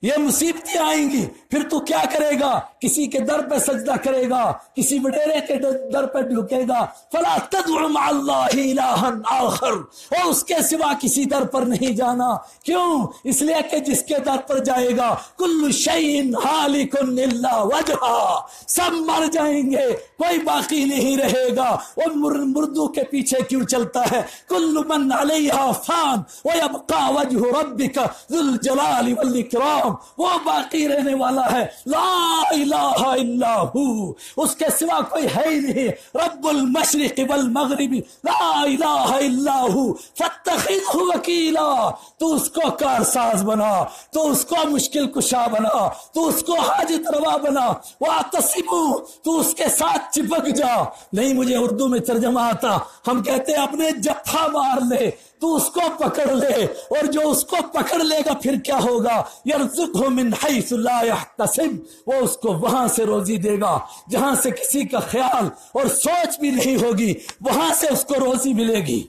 یہ مصیبتیں آئیں گی پھر تو کیا کرے گا؟ کسی کے در پہ سجدہ کرے گا، کسی وڈیرے کے در پہ ڈھکے گا۔ فلا تدع مع اللہ الہا آخر، اور اس کے سوا کسی در پر نہیں جانا۔ کیوں؟ اس لیے کہ جس کے در پر جائے گا کل شیء ہالک الا وجہہ، سب مر جائیں گے، کوئی باقی نہیں رہے گا۔ وہ مردوں کے پیچھے کیوں چلتا ہے؟ کل من علیہا فان ویبقى وجہ ربک ذو الجلال والاکرام۔ تمام وہ باقی رہنے والا ہے، لا الہ الا ہو، اس کے سوا کوئی ہے ہی نہیں، رب المشرق والمغرب لا الہ الا ہو فاتخذہ وکیلا، تو اس کو کارساز بنا، تو اس کو مشکل کشا بنا، تو اس کو حاجت روا بنا، واعتصموا، تو اس کے ساتھ چپک جا۔ نہیں مجھے اردو میں ترجمہ آتا، ہم کہتے ہیں اپنے جفا مار لے، تو اس کو پکڑ لے، اور جو اس کو پکڑ لے گا پھر کیا ہوگا؟ یرزقہ من حیث لا یحتسب، وہ اس کو وہاں سے روزی دے گا جہاں سے کسی کا خیال اور سوچ بھی نہیں ہوگی، وہاں سے اس کو روزی ملے گی۔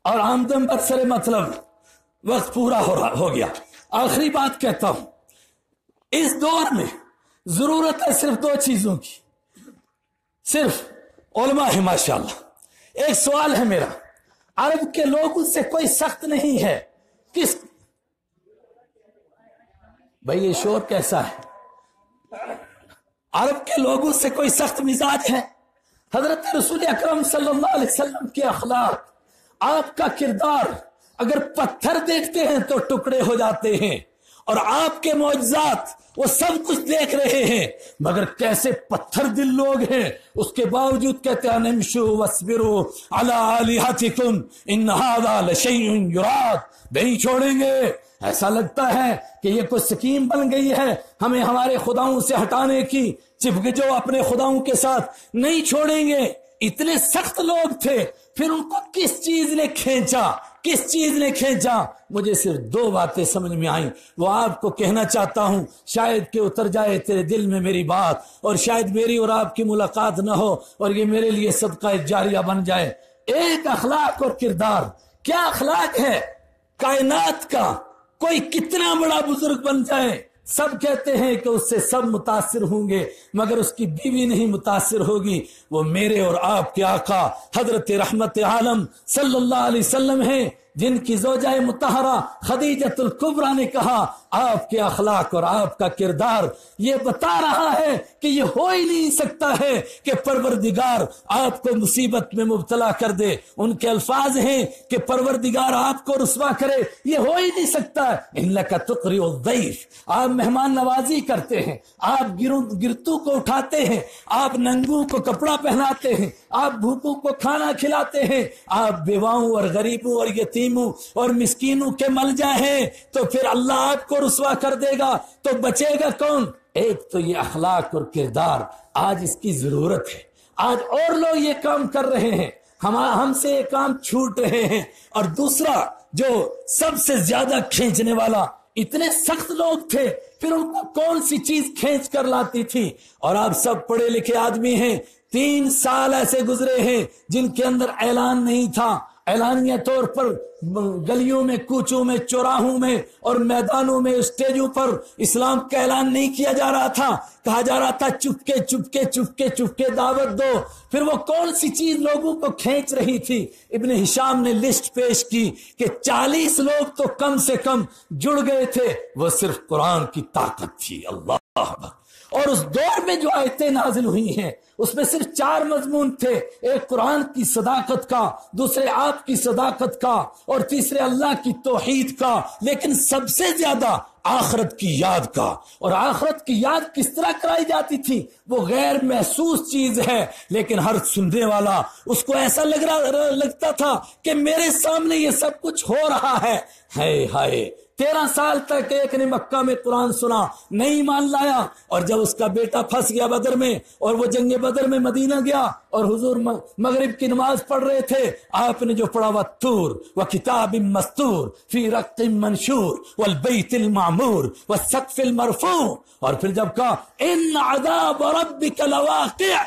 اور آمدن برسر مطلب وقت پورا ہو گیا، آخری بات کہتا ہوں، اس دور میں ضرورت ہے صرف دو چیزوں کی، صرف علماء ہے ماشاءاللہ۔ ایک سوال ہے میرا، عرب کے لوگوں سے کوئی سخت نہیں ہے، کس بھائی یہ شور کیسا ہے؟ عرب کے لوگوں سے کوئی سخت مزاج ہے؟ حضرت رسول اکرم صلی اللہ علیہ وسلم کے اخلاق، آپ کا کردار، اگر پتھر دیکھتے ہیں تو ٹکڑے ہو جاتے ہیں، اور آپ کے معجزات وہ سب کچھ دیکھ رہے ہیں، مگر کیسے پتھر دل لوگ ہیں، اس کے باوجود کہتے ہیں نمشوا واصبروا علی آلہتکم ان ھذا لشیء یراد، نہیں چھوڑیں گے۔ ایسا لگتا ہے کہ یہ کوئی سکیم بن گئی ہے ہمیں ہمارے خداؤں سے ہٹانے کی، چپک جو اپنے خداؤں کے ساتھ نہیں چھوڑیں گے۔ اتنے سخت لوگ تھے، پھر ان کو کس چیز نے کھینچا؟ کس چیز نے کھینچا؟ مجھے صرف دو باتیں سمجھ میں آئیں، وہ آپ کو کہنا چاہتا ہوں، شاید کہ اتر جائے تیرے دل میں میری بات، اور شاید میری اور آپ کی ملاقات نہ ہو اور یہ میرے لیے صدقہ جاریہ بن جائے۔ ایک اخلاق اور کردار۔ کیا اخلاق ہے؟ کائنات کا کوئی کتنا بڑا بزرگ بن جائے، سب کہتے ہیں کہ اس سے سب متاثر ہوں گے، مگر اس کی بیوی نہیں متاثر ہوگی۔ وہ میرے اور آپ کے آقا حضرت رحمت عالم صلی اللہ علیہ وسلم ہیں، جن کی زوجہ مطہرہ خدیجۃ الکبریٰ نے کہا آپ کے اخلاق اور آپ کا کردار یہ بتا رہا ہے کہ یہ ہو ہی نہیں سکتا ہے کہ پروردگار آپ کو مصیبت میں مبتلا کر دے۔ ان کے الفاظ ہیں کہ پروردگار آپ کو رسوا کرے، یہ ہو ہی نہیں سکتا۔ انک تقری الضیف، آپ مہمان نوازی کرتے ہیں، آپ گرتوں کو اٹھاتے ہیں، آپ ننگوں کو کپڑا پہناتے ہیں، آپ بھوکوں کو کھانا کھلاتے ہیں، آپ بیواؤں اور غریبوں اور یتیموں اور مسکینوں کے ملجا ہیں، تو پھر اللہ آپ کو رسوا کر دے گا تو بچے گا کون؟ ایک تو یہ اخلاق اور کردار، آج اس کی ضرورت ہے۔ آج اور لوگ یہ کام کر رہے ہیں، ہم سے یہ کام چھوٹ رہے ہیں۔ اور دوسرا جو سب سے زیادہ کھینچنے والا، اتنے سخت لوگ تھے، پھر ان کو کون سی چیز کھینچ کر لاتی تھی؟ اور آپ سب پڑھے لکھے آدمی ہیں، 3 سال ایسے گزرے ہیں جن کے اندر اعلان نہیں تھا، اعلانیہ طور پر گلیوں میں، کوچوں میں، چوراہوں میں اور میدانوں میں، اسٹیجوں پر اسلام کا اعلان نہیں کیا جا رہا تھا، کہا جا رہا تھا چپکے چپکے چپکے چپکے دعوت دو۔ پھر وہ کون سی چیز لوگوں کو کھینچ رہی تھی؟ ابن ہشام نے لسٹ پیش کی کہ 40 لوگ تو کم سے کم جڑ گئے تھے، وہ صرف قرآن کی طاقت تھی۔ اللہ اکبر۔ اور اس دور میں جو آیتیں نازل ہوئی ہیں اس میں صرف 4 مضمون تھے، ایک قرآن کی صداقت کا، دوسرے آپ کی صداقت کا، اور تیسرے اللہ کی توحید کا، لیکن سب سے زیادہ آخرت کی یاد کا۔ اور آخرت کی یاد کس طرح کرائی جاتی تھی؟ وہ غیر محسوس چیز ہے، لیکن ہر سننے والا اس کو ایسا لگتا تھا کہ میرے سامنے یہ سب کچھ ہو رہا ہے۔ ہائے ہائے، 13 سال تک ایک نے مکہ میں قرآن سنا، نہیں مان لایا، اور جب اس کا بیٹا پھنس گیا بدر میں اور وہ جنگ بدر میں مدینہ گیا اور حضور مغرب کی نماز پڑھ رہے تھے، آپ نے جو پڑھا وَالطُّورِ وَكِتَابٍ مَّسْطُورٍ فِي رَقٍّ مَّنشُورٍ وَالْبَيْتِ الْمَعْمُورِ وَالسَّقْفِ الْمَرْفُوعِ، اور پھر جب کہا إِنَّ عَذَابَ رَبِّكَ لَوَاقِعٌ،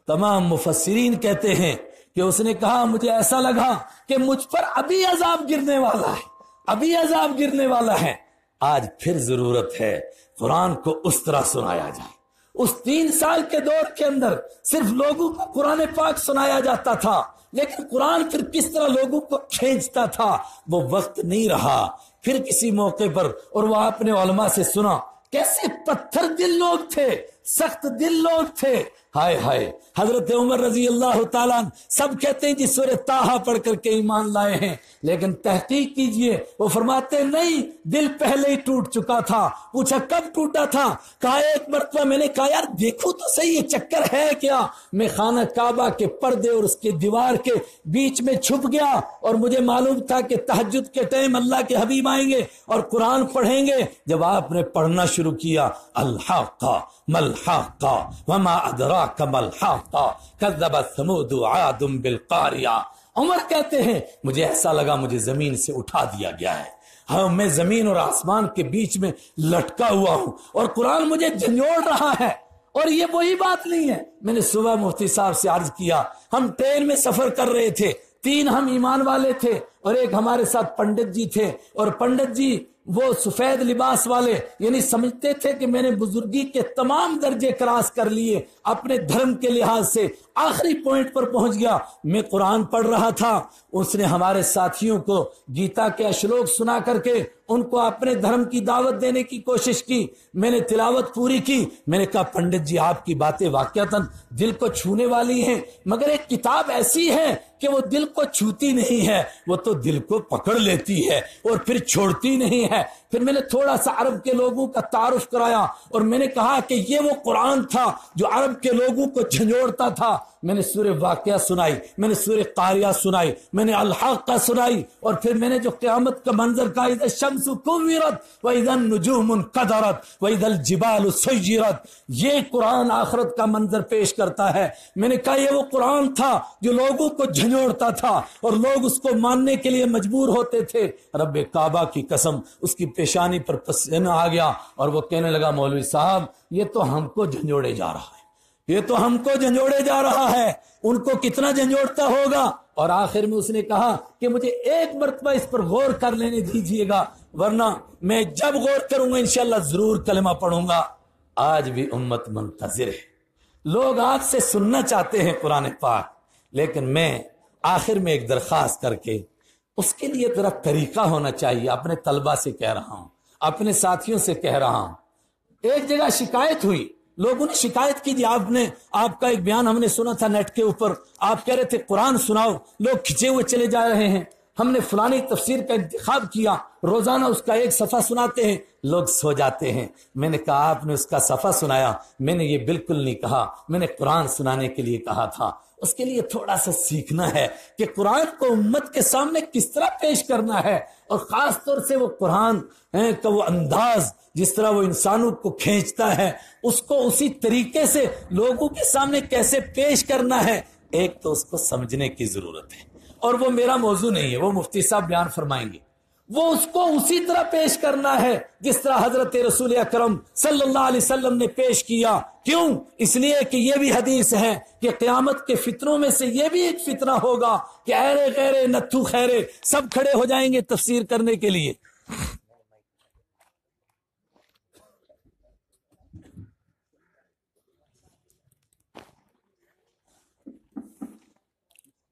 تمام مفسرین کہتے ہیں کہ اس نے کہا مجھے ایسا لگا کہ مجھ پر ابھی عذاب گرنے والا ہے، ابھی عذاب گرنے والا ہے۔ آج پھر ضرورت ہے قرآن کو اس طرح سنایا جائے۔ اس 3 سال کے دور کے اندر صرف لوگوں کو قرآن پاک سنایا جاتا تھا، لیکن قرآن پھر کس طرح لوگوں کو کھینچتا تھا وہ وقت نہیں رہا۔ پھر کسی موقع پر، اور وہ آپ نے علماء سے سنا، کیسے پتھر دل لوگ تھے، سخت دل لوگ تھے. ہائے ہائے. حضرت عمر رضی اللہ تعالیٰ سب کہتے ہیں جی سورہ طٰہٰ پڑھ کر کے ایمان لائے ہیں، لیکن تحقیق کیجئے وہ فرماتے نہیں، دل پہلے ہی ٹوٹ چکا تھا. پوچھا کب ٹوٹا تھا؟ کہا ایک مرتبہ میں نے کہا یار دیکھو تو صحیح یہ چکر ہے کیا. میں خانہ کعبہ کے پردے اور اس کے دیوار کے بیچ میں چھپ گیا اور مجھے معلوم تھا کہ تہجد کے ٹائم اللہ کے حبیب آئیں گے اور قرآن پڑھیں گے. جب آپ نے پڑھنا شروع کیا الحاقہ ملحاقہ وما ادراک ملحاقہ کذبت ثمود عاد بالقاریہ. عمر کہتے ہیں مجھے ایسا لگا مجھے زمین سے اٹھا دیا گیا ہے. ہاں میں زمین اور آسمان کے بیچ میں لٹکا ہوا ہوں اور قرآن مجھے جھنجھوڑ رہا ہے. اور یہ وہی بات نہیں ہے. میں نے صبح مفتی صاحب سے عرض کیا، ہم ٹرین میں سفر کر رہے تھے، 3 ہم ایمان والے تھے اور ایک ہمارے ساتھ پنڈت جی تھے. اور پنڈت جی وہ سفید لباس والے، یعنی سمجھتے تھے کہ میں نے بزرگی کے تمام درجے کراس کر لیے اپنے دھرم کے لحاظ سے، آخری پوائنٹ پر پہنچ گیا. میں قرآن پڑھ رہا تھا، اس نے ہمارے ساتھیوں کو گیتا کے اشلوک سنا کر کے ان کو اپنے دھرم کی دعوت دینے کی کوشش کی. میں نے تلاوت پوری کی. میں نے کہا پنڈت جی آپ کی باتیں واقعتاً دل کو چھونے والی ہیں، مگر ایک کتاب ایسی ہے کہ وہ دل کو چھوتی نہیں ہے، وہ تو دل کو پکڑ لیتی ہے اور پھر چھوڑتی نہیں ہے. پھر میں نے تھوڑا سا عرب کے لوگوں کا تعارف کرایا اور میں نے کہا کہ یہ وہ قرآن تھا جو عرب کے لوگوں کو جھنجھوڑتا تھا. میں نے سورہ واقعہ سنائی، میں نے سورہ قاریہ سنائی، میں نے الحاقہ سنائی، اور پھر میں نے جو قیامت کا منظر کہا اذا الشمس کورت واذا النجوم انکدرت واذا الجبال سیرت، یہ قرآن آخرت کا منظر پیش کرتا ہے. میں نے کہا یہ وہ قرآن تھا جو لوگوں کو جھنجھوڑتا تھا اور لوگ اس کو ماننے کے لیے مجبور ہوتے تھے. رب کعبہ کی قسم اس کی پیشانی پر پسینہ آ گیا اور وہ کہنے لگا مولوی صاحب یہ تو ہم کو جھنجھوڑے جا رہا ہے، یہ تو ہم کو جھنجھوڑے جا رہا ہے، ان کو کتنا جھنجھوڑتا ہوگا. اور آخر میں اس نے کہا کہ مجھے ایک مرتبہ اس پر غور کر لینے دیجئے گا، ورنہ میں جب غور کروں گا انشاءاللہ ضرور کلمہ پڑھوں گا. آج بھی امت منتظر ہے، لوگ آج سے سننا چاہتے ہیں قرآن پاک، لیکن میں آخر میں ایک درخواست کر کے اس کے لیے ذرا طریقہ ہونا چاہیے. اپنے طلبہ سے کہہ رہا ہوں، اپنے ساتھیوں سے کہہ رہا ہوں. ایک جگہ شکایت ہوئی، لوگوں نے شکایت کی جی آپ کا ایک بیان ہم نے سنا تھا نیٹ کے اوپر، آپ کہہ رہے تھے قرآن سناؤ، لوگ کھچے ہوئے چلے جا رہے ہیں. ہم نے فلانی تفسیر کا انتخاب کیا، روزانہ اس کا ایک صفحہ سناتے ہیں، لوگ سو جاتے ہیں. میں نے کہا آپ نے اس کا صفحہ سنایا، میں نے یہ بالکل نہیں کہا، میں نے قرآن سنانے کے لیے کہا تھا. اس کے لیے تھوڑا سا سیکھنا ہے کہ قرآن کو امت کے سامنے کس طرح پیش کرنا ہے، اور خاص طور سے وہ قرآن کا وہ انداز جس طرح وہ انسانوں کو کھینچتا ہے، اس کو اسی طریقے سے لوگوں کے سامنے کیسے پیش کرنا ہے. ایک تو اس کو سمجھنے کی ضرورت ہے، اور وہ میرا موضوع نہیں ہے، وہ مفتی صاحب بیان فرمائیں گے. وہ اس کو اسی طرح پیش کرنا ہے جس طرح حضرت رسول اکرم صلی اللہ علیہ وسلم نے پیش کیا. کیوں؟ اس لیے کہ یہ بھی حدیث ہے کہ قیامت کے فتنوں میں سے یہ بھی ایک فتنہ ہوگا کہ ایرے غیرے نتھو خیرے سب کھڑے ہو جائیں گے تفسیر کرنے کے لیے.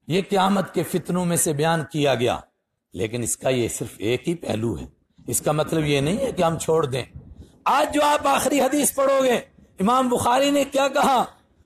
یہ قیامت کے فتنوں میں سے بیان کیا گیا، لیکن اس کا یہ صرف ایک ہی پہلو ہے. اس کا مطلب یہ نہیں ہے کہ ہم چھوڑ دیں. آج جو آپ آخری حدیث پڑھو گے، امام بخاری نے کیا کہا؟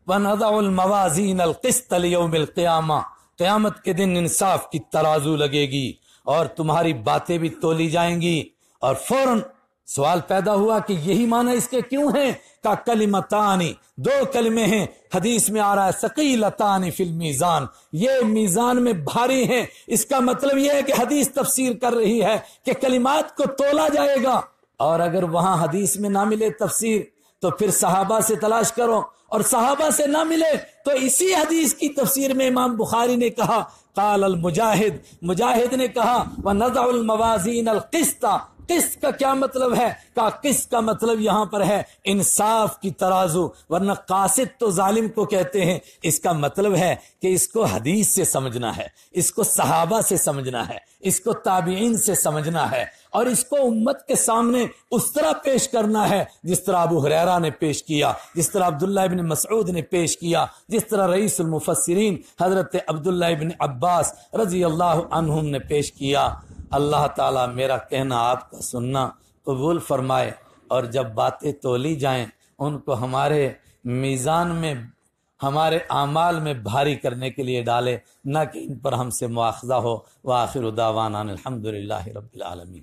وَنَضَعُ الْمَوَازِينَ الْقِسْطَ لِيَوْمِ الْقِيَامَةِ، قیامت کے دن انصاف کی ترازو لگے گی اور تمہاری باتیں بھی تولی جائیں گی. اور فوراً سوال پیدا ہوا کہ یہی معنی اس کے کیوں ہیں؟ کا کلمتانی، 2 کلمے ہیں. حدیث میں آ رہا ہے ثقیلتان فی المیزان، یہ میزان میں بھاری ہیں. اس کا مطلب یہ ہے کہ حدیث تفسیر کر رہی ہے کہ کلمات کو تولا جائے گا. اور اگر وہاں حدیث میں نہ ملے تفسیر تو پھر صحابہ سے تلاش کرو، اور صحابہ سے نہ ملے تو اسی حدیث کی تفسیر میں امام بخاری نے کہا قال المجاہد، مجاہد نے کہا وَنَضَعُ الْمَوَازِينَ الْقِسْطَ. قسط کا کیا مطلب ہے؟ کہ قسط کا مطلب یہاں پر ہے انصاف کی ترازو، ورنہ قاسط تو ظالم کو کہتے ہیں. اس کا مطلب ہے کہ اس کو حدیث سے سمجھنا ہے، اس کو صحابہ سے سمجھنا ہے، اس کو تابعین سے سمجھنا ہے، اور اس کو امت کے سامنے اس طرح پیش کرنا ہے جس طرح ابو ہریرہ نے پیش کیا، جس طرح عبداللہ ابن مسعود نے پیش کیا، جس طرح رئیس المفسرین حضرت عبداللہ ابن عباس رضی اللہ عنہم نے پیش کیا. اللہ تعالیٰ میرا کہنا آپ کا سننا قبول فرمائے، اور جب باتیں تولی جائیں ان کو ہمارے میزان میں، ہمارے اعمال میں بھاری کرنے کے لیے ڈالے، نہ کہ ان پر ہم سے مواخذہ ہو۔ وآخر دعوانا الحمدللہ رب العالمین۔